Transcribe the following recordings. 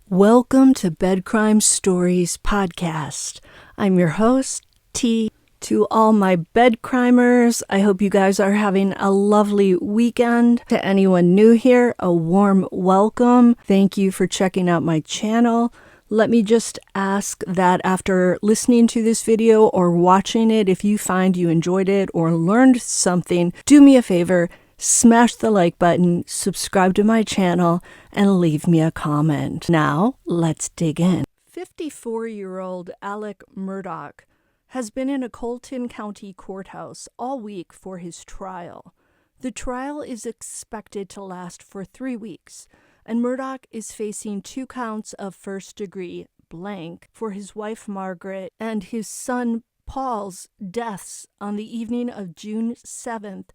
Welcome to Bed Crime Stories podcast. I'm your host, T. To all my bed crimers, I hope you guys are having a lovely weekend. To anyone new here, a warm welcome. Thank you for checking out my channel. Let me just ask that after listening to this video or watching it, if you find you enjoyed it or learned something, do me a favor. Smash the like button, subscribe to my channel, and leave me a comment. Now, let's dig in. 54-year-old Alec Murdaugh has been in a Colton County courthouse all week for his trial. The trial is expected to last for 3 weeks, and Murdaugh is facing 2 counts of first-degree blank for his wife Margaret and his son Paul's deaths on the evening of June 7th,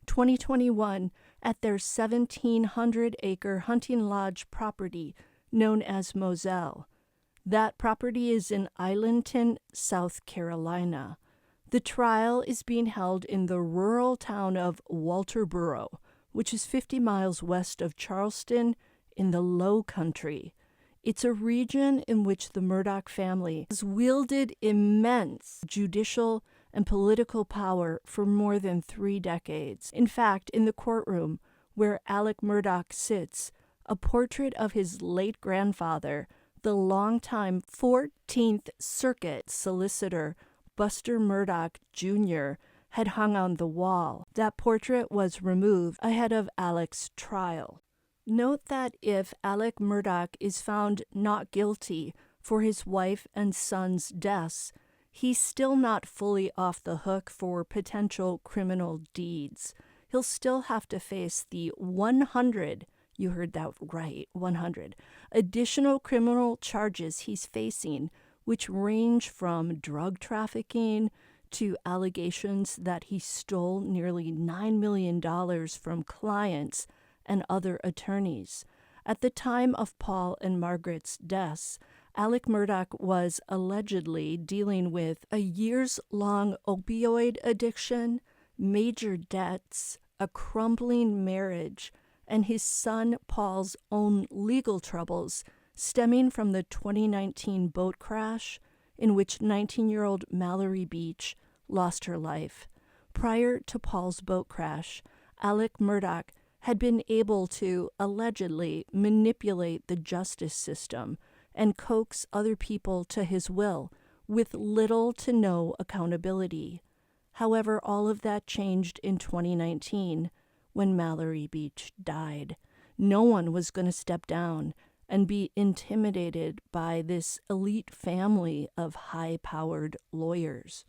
2021 at their 1,700-acre hunting lodge property known as Moselle. That property is in Islandton, South Carolina. The trial is being held in the rural town of Walterboro, which is 50 miles west of Charleston in the Low Country. It's a region in which the Murdaugh family has wielded immense judicial and political power for more than 3 decades. In fact, in the courtroom where Alec Murdaugh sits, a portrait of his late grandfather, the longtime 14th Circuit solicitor Buster Murdaugh Jr., had hung on the wall. That portrait was removed ahead of Alec's trial. Note that if Alec Murdaugh is found not guilty for his wife and son's deaths, he's still not fully off the hook for potential criminal deeds. He'll still have to face the 100, you heard that right, 100, additional criminal charges he's facing, which range from drug trafficking to allegations that he stole nearly $9 million from clients and other attorneys. At the time of Paul and Margaret's deaths, Alec Murdaugh was allegedly dealing with a years-long opioid addiction, major debts, a crumbling marriage, and his son Paul's own legal troubles stemming from the 2019 boat crash in which 19-year-old Mallory Beach lost her life. Prior to Paul's boat crash, Alec Murdaugh had been able to allegedly manipulate the justice system and coax other people to his will with little to no accountability. However, all of that changed in 2019 when Mallory Beach died. No one was going to step down and be intimidated by this elite family of high-powered lawyers.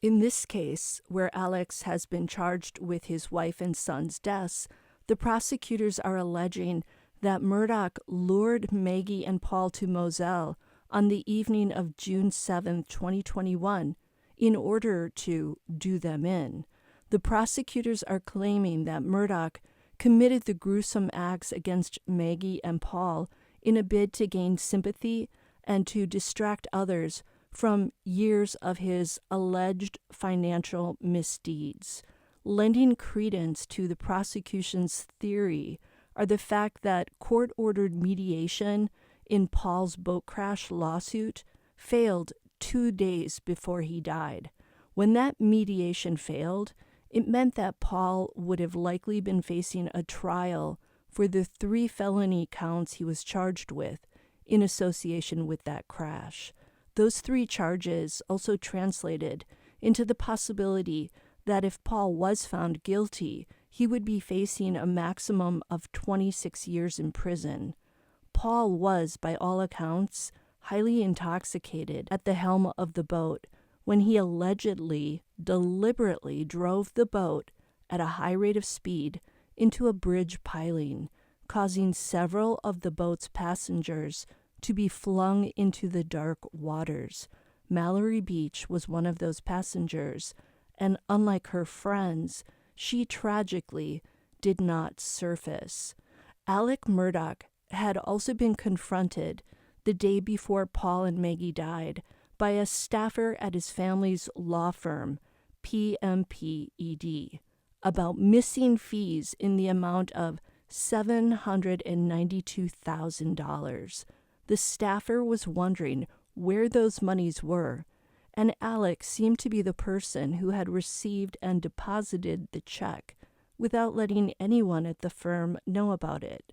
In this case, where Alex has been charged with his wife and son's deaths, the prosecutors are alleging that Murdaugh lured Maggie and Paul to Moselle on the evening of June 7, 2021, in order to do them in. The prosecutors are claiming that Murdaugh committed the gruesome acts against Maggie and Paul in a bid to gain sympathy and to distract others from years of his alleged financial misdeeds. Lending credence to the prosecution's theory are the fact that court-ordered mediation in Paul's boat crash lawsuit failed 2 days before he died. When that mediation failed, it meant that Paul would have likely been facing a trial for the 3 felony counts he was charged with in association with that crash. Those 3 charges also translated into the possibility that if Paul was found guilty, he would be facing a maximum of 26 years in prison. Paul was, by all accounts, highly intoxicated at the helm of the boat when he allegedly, deliberately drove the boat at a high rate of speed into a bridge piling, causing several of the boat's passengers to be flung into the dark waters. Mallory Beach was one of those passengers, and unlike her friends, she tragically did not surface. Alec Murdaugh had also been confronted the day before Paul and Maggie died by a staffer at his family's law firm, PMPED, about missing fees in the amount of $792,000. The staffer was wondering where those monies were, and Alec seemed to be the person who had received and deposited the check without letting anyone at the firm know about it.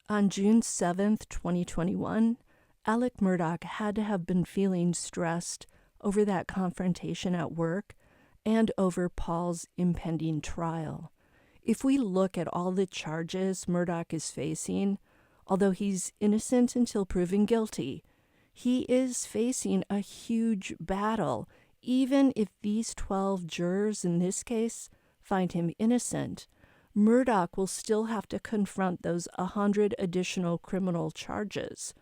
On June 7th, 2021, Alec Murdaugh had to have been feeling stressed over that confrontation at work and over Paul's impending trial. If we look at all the charges Murdaugh is facing, although he's innocent until proven guilty, he is facing a huge battle, even if these 12 jurors in this case find him innocent. Murdaugh will still have to confront those 100 additional criminal charges.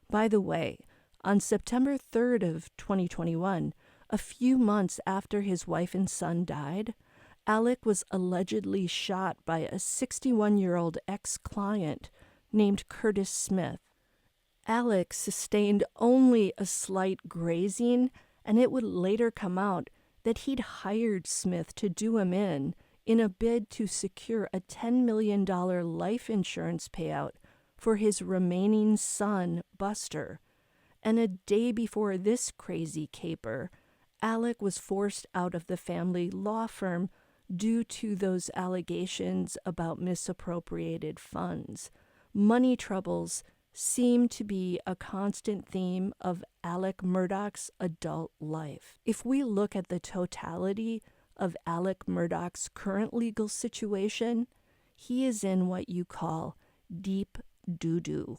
By the way, on September 3rd of 2021, a few months after his wife and son died, Alec was allegedly shot by a 61-year-old ex-client named Curtis Smith. Alec sustained only a slight grazing, and it would later come out that he'd hired Smith to do him in a bid to secure a $10 million life insurance payout for his remaining son, Buster. And a day before this crazy caper, Alec was forced out of the family law firm due to those allegations about misappropriated funds. Money troubles seem to be a constant theme of Alec Murdaugh's adult life. If we look at the totality of Alec Murdaugh's current legal situation, he is in what you call deep doo-doo.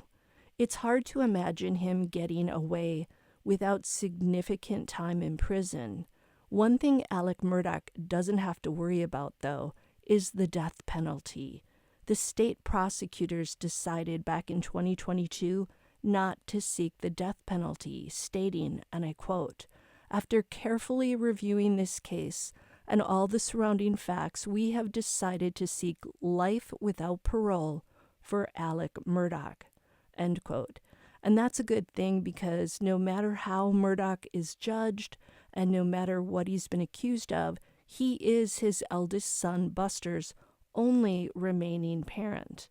It's hard to imagine him getting away without significant time in prison. One thing Alec Murdaugh doesn't have to worry about, though, is the death penalty. The state prosecutors decided back in 2022 not to seek the death penalty, stating, and I quote, "After carefully reviewing this case and all the surrounding facts, we have decided to seek life without parole for Alec Murdaugh," end quote. And that's a good thing, because no matter how Murdaugh is judged and no matter what he's been accused of, he is his eldest son Buster's only remaining parent.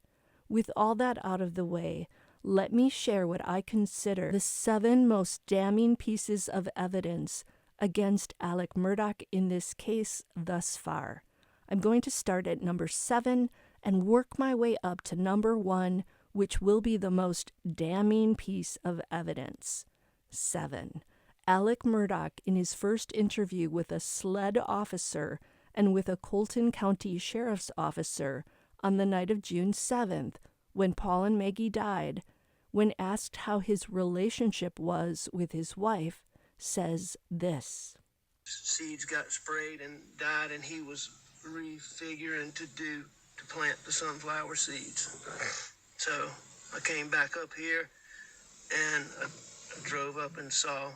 With all that out of the way, let me share what I consider the 7 most damning pieces of evidence against Alec Murdaugh in this case thus far. I'm going to start at number 7 and work my way up to number 1, which will be the most damning piece of evidence. 7. Alec Murdaugh, in his first interview with a SLED officer and with a Colton County Sheriff's officer on the night of June 7th, when Paul and Maggie died, when asked how his relationship was with his wife, says this. Seeds got sprayed and died, and he was refiguring to plant the sunflower seeds. So I came back up here and I drove up and saw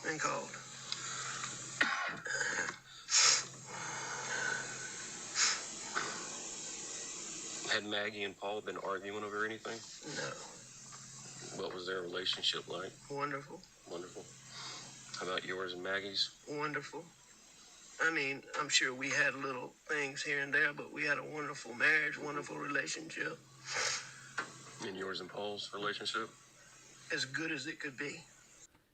and called. Had Maggie and Paul been arguing over anything? No. What was their relationship like? Wonderful. Wonderful. How about yours and Maggie's? Wonderful. I mean, I'm sure we had little things here and there, but we had a wonderful marriage, wonderful relationship. And yours and Paul's relationship? As good as it could be.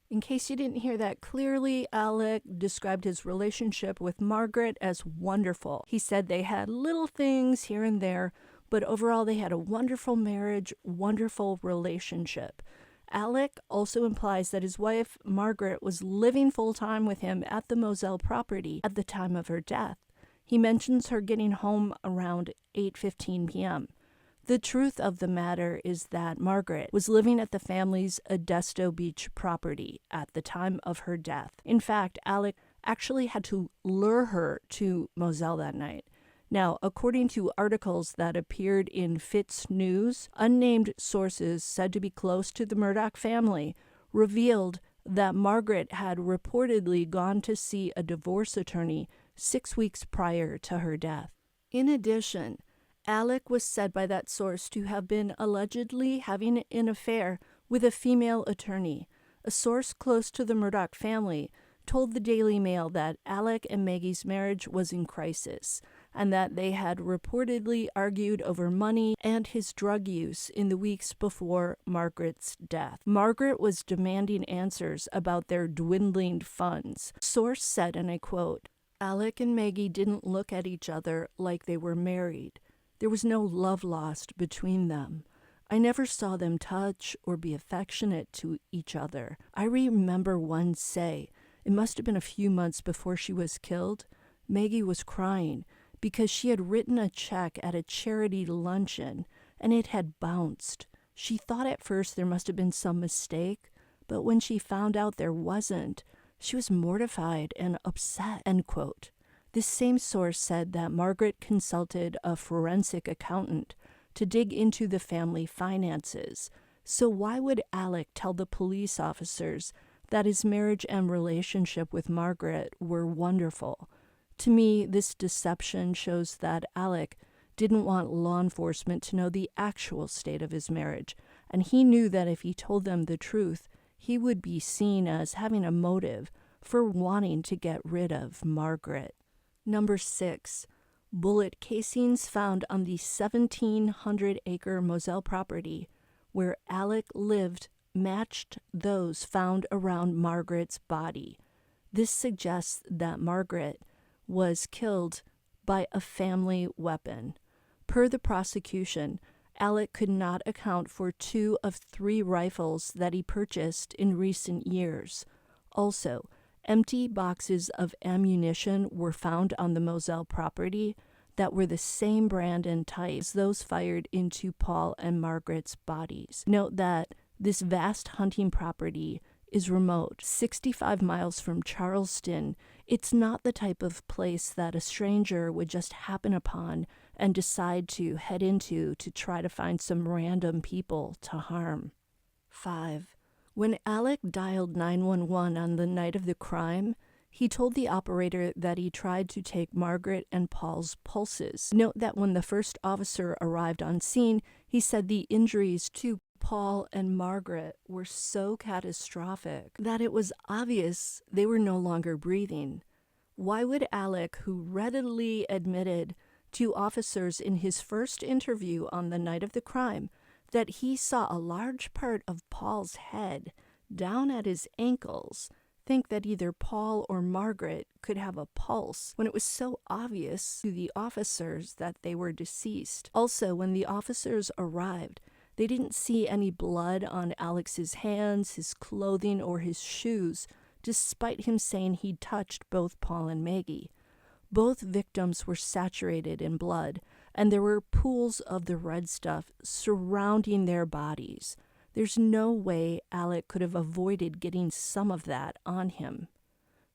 In case you didn't hear that clearly, Alec described his relationship with Margaret as wonderful. He said they had little things here and there, but overall they had a wonderful marriage, wonderful relationship. Alec also implies that his wife, Margaret, was living full-time with him at the Moselle property at the time of her death. He mentions her getting home around 8:15 p.m. The truth of the matter is that Margaret was living at the family's Edisto Beach property at the time of her death. In fact, Alec actually had to lure her to Moselle that night. Now, according to articles that appeared in Fitz News, unnamed sources said to be close to the Murdaugh family revealed that Margaret had reportedly gone to see a divorce attorney 6 weeks prior to her death. In addition, Alec was said by that source to have been allegedly having an affair with a female attorney. A source close to the Murdaugh family told the Daily Mail that Alec and Maggie's marriage was in crisis. and that they had reportedly argued over money and his drug use in the weeks before Margaret's death. Margaret was demanding answers about their dwindling funds. Source said, and I quote, "Alec and Maggie didn't look at each other like they were married. There was no love lost between them. I never saw them touch or be affectionate to each other. I remember one say, it must have been a few months before she was killed, Maggie was crying because she had written a check at a charity luncheon and it had bounced. She thought at first there must have been some mistake, but when she found out there wasn't, she was mortified and upset," end quote. This same source said that Margaret consulted a forensic accountant to dig into the family finances. So why would Alec tell the police officers that his marriage and relationship with Margaret were wonderful? To me, this deception shows that Alec didn't want law enforcement to know the actual state of his marriage, and he knew that if he told them the truth, he would be seen as having a motive for wanting to get rid of Margaret. Number 6. Bullet casings found on the 1,700-acre Moselle property where Alec lived matched those found around Margaret's body. This suggests that Margaret was killed by a family weapon. Per the prosecution, Alec could not account for 2 of 3 rifles that he purchased in recent years. Also, empty boxes of ammunition were found on the Moselle property that were the same brand and type as those fired into Paul and Margaret's bodies. Note that this vast hunting property is remote, 65 miles from Charleston. It's not the type of place that a stranger would just happen upon and decide to head into to try to find some random people to harm. 5. When Alec dialed 911 on the night of the crime, he told the operator that he tried to take Margaret and Paul's pulses. Note that when the first officer arrived on scene, he said the injuries to Paul and Margaret were so catastrophic that it was obvious they were no longer breathing. Why would Alec, who readily admitted to officers in his first interview on the night of the crime that he saw a large part of Paul's head down at his ankles, think that either Paul or Margaret could have a pulse when it was so obvious to the officers that they were deceased? Also, when the officers arrived, they didn't see any blood on Alex's hands, his clothing, or his shoes, despite him saying he'd touched both Paul and Maggie. Both victims were saturated in blood, and there were pools of the red stuff surrounding their bodies. There's no way Alec could have avoided getting some of that on him.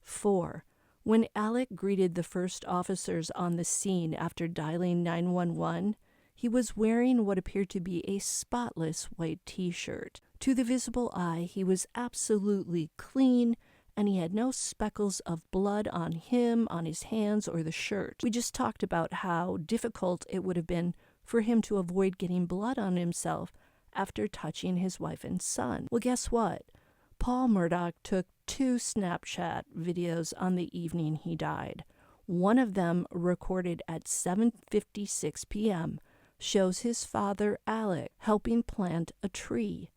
4. When Alec greeted the first officers on the scene after dialing 911, he was wearing what appeared to be a spotless white t-shirt. To the visible eye, he was absolutely clean, and he had no speckles of blood on him, on his hands, or the shirt. We just talked about how difficult it would have been for him to avoid getting blood on himself after touching his wife and son. Well, guess what? Paul Murdaugh took 2 Snapchat videos on the evening he died. One of them, recorded at 7:56 p.m., shows his father, Alec, helping plant a tree.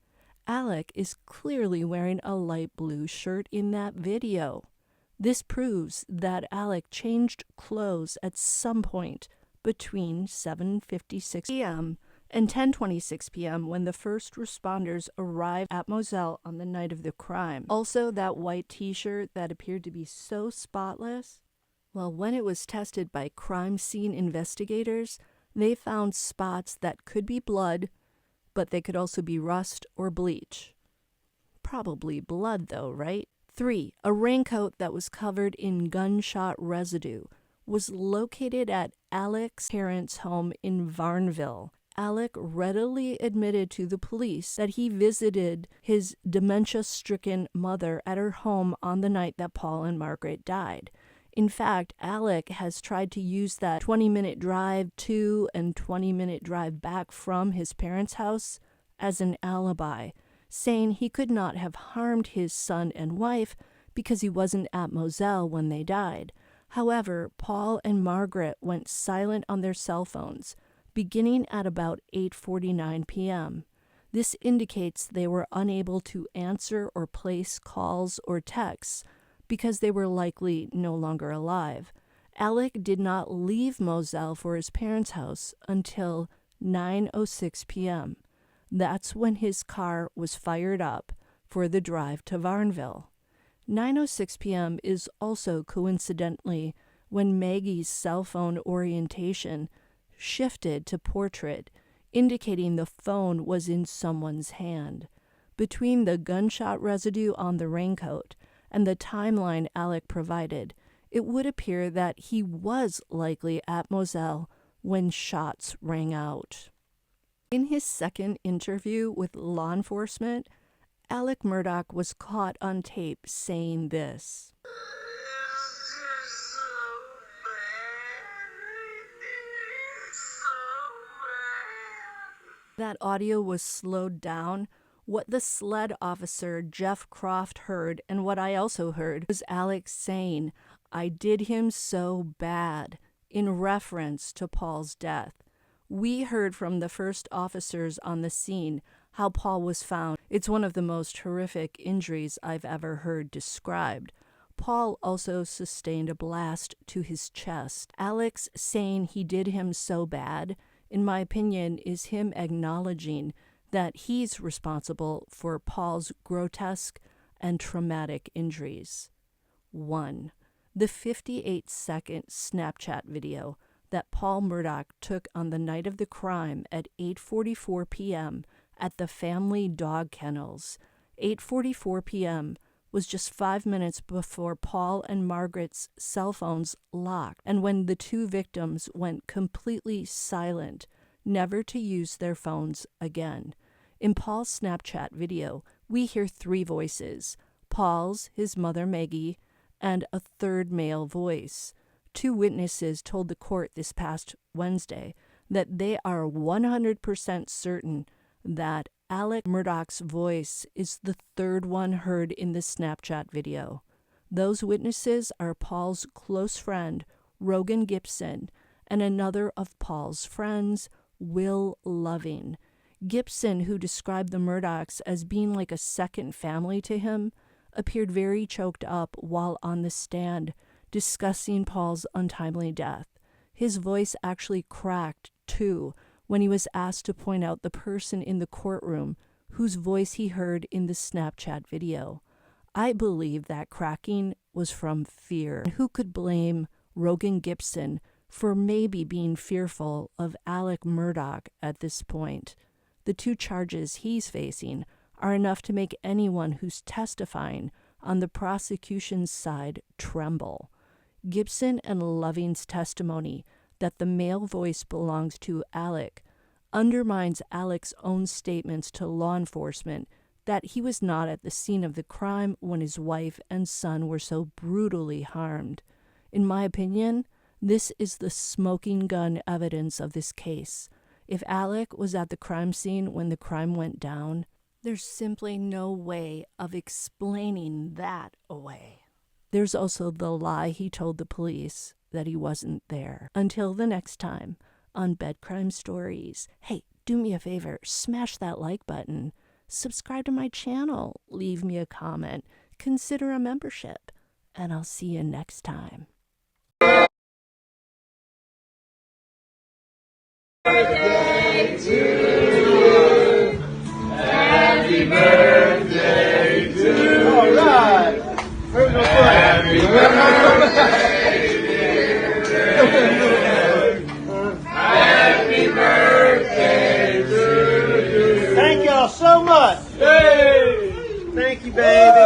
Alec is clearly wearing a light blue shirt in that video. This proves that Alec changed clothes at some point between 7:56 p.m. and 10:26 p.m. when the first responders arrived at Moselle on the night of the crime. Also, that white t-shirt that appeared to be so spotless, well, when it was tested by crime scene investigators, they found spots that could be blood, but they could also be rust or bleach. Probably blood though, right? 3. A raincoat that was covered in gunshot residue was located at Alec's parents' home in Varnville. Alec readily admitted to the police that he visited his dementia-stricken mother at her home on the night that Paul and Margaret died. In fact, Alec has tried to use that 20-minute drive to and 20-minute drive back from his parents' house as an alibi, saying he could not have harmed his son and wife because he wasn't at Moselle when they died. However, Paul and Margaret went silent on their cell phones, beginning at about 8:49 p.m. This indicates they were unable to answer or place calls or texts because they were likely no longer alive. Alec did not leave Moselle for his parents' house until 9:06 p.m. That's when his car was fired up for the drive to Varnville. 9:06 p.m. is also coincidentally when Maggie's cell phone orientation shifted to portrait, indicating the phone was in someone's hand. Between the gunshot residue on the raincoat and the timeline Alec provided, it would appear that he was likely at Moselle when shots rang out. In his second interview with law enforcement, Alec Murdaugh was caught on tape saying this. That audio was slowed down. What the SLED officer Jeff Croft heard, and what I also heard, was Alec saying, "I did him so bad," in reference to Paul's death. We heard from the first officers on the scene how Paul was found. It's one of the most horrific injuries I've ever heard described. Paul also sustained a blast to his chest. Alex saying he did him so bad, in my opinion, is him acknowledging that he's responsible for Paul's grotesque and traumatic injuries. 1. The 58-second Snapchat video that Paul Murdaugh took on the night of the crime at 8:44 p.m. at the family dog kennels. 8:44 p.m. was just 5 minutes before Paul and Margaret's cell phones locked, and when the two victims went completely silent, never to use their phones again. In Paul's Snapchat video, we hear 3 voices: Paul's, his mother Maggie, and a third male voice. 2 witnesses told the court this past Wednesday that they are 100% certain that Alec Murdaugh's voice is the third one heard in the Snapchat video. Those witnesses are Paul's close friend, Rogan Gibson, and another of Paul's friends, Will Loving. Gibson, who described the Murdaughs as being like a second family to him, appeared very choked up while on the stand discussing Paul's untimely death. His voice actually cracked, too, when he was asked to point out the person in the courtroom whose voice he heard in the Snapchat video. I believe that cracking was from fear. Who could blame Rogan Gibson for maybe being fearful of Alec Murdaugh at this point? The 2 charges he's facing are enough to make anyone who's testifying on the prosecution's side tremble. Gibson and Loving's testimony that the male voice belongs to Alec undermines Alec's own statements to law enforcement that he was not at the scene of the crime when his wife and son were so brutally harmed. In my opinion, this is the smoking gun evidence of this case. If Alec was at the crime scene when the crime went down, there's simply no way of explaining that away. There's also the lie he told the police that he wasn't there. Until the next time on Bed Crime Stories, hey, do me a favor, smash that like button, subscribe to my channel, leave me a comment, consider a membership, and I'll see you next time. Birthday to you. Happy birthday to you. All right. Happy birthday, dear. Happy birthday to you. Thank y'all so much. Hey. Thank you, baby.